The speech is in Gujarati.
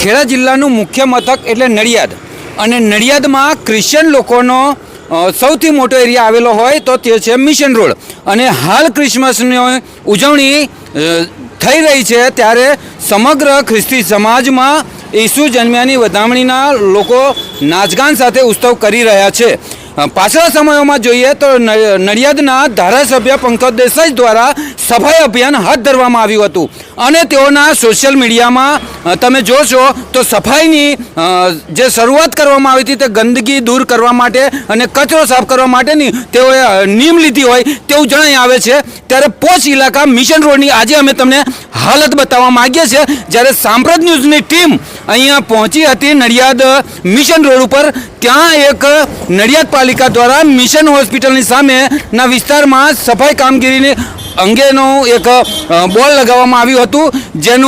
ખેડા જિલ્લાનું મુખ્ય મથક એટલે નડિયાદ અને નડિયાદમાં ક્રિશ્ચિયન લોકોનો સૌથી મોટો એરિયા આવેલો હોય તો તે છે મિશન રોડ અને હાલ ક્રિસમસની ઉજવણી થઈ રહી છે ત્યારે સમગ્ર ખ્રિસ્તી સમાજમાં ઈસુ જન્મ્યાની વધામણીના લોકો નાચગાન સાથે ઉત્સવ કરી રહ્યા છે। પાછલા સમયોમાં જોઈએ તો નડિયાદના ધારાસભ્ય પંકજ દેસાઈ દ્વારા સફાઈ અભિયાન હાથ ધરવામાં આવ્યું હતું અને તેઓના સોશિયલ મીડિયામાં તમે જોશો તો સફાઈની જે શરૂઆત કરવામાં આવી હતી તે ગંદકી દૂર કરવા માટે અને કચરો સાફ કરવા માટેની તેઓએ નીમ લીધી હોય તેવું જણાઈ આવે છે। ત્યારે પોચ ઇલાકા મિશન રોડની આજે અમે તમને હાલત બતાવવા માગીએ છીએ। જ્યારે સાંપ્રત ન્યૂઝની ટીમ અહીંયા પહોંચી હતી નડિયાદ મિશન રોડ ઉપર, ત્યાં એક નડિયાદ પાલિકા દ્વારા મિશન હોસ્પિટલની સામેના વિસ્તારમાં સફાઈ કામગીરીની અંગેનું એક બોર્ડ લગાવવામાં આવ્યું હતું જેનું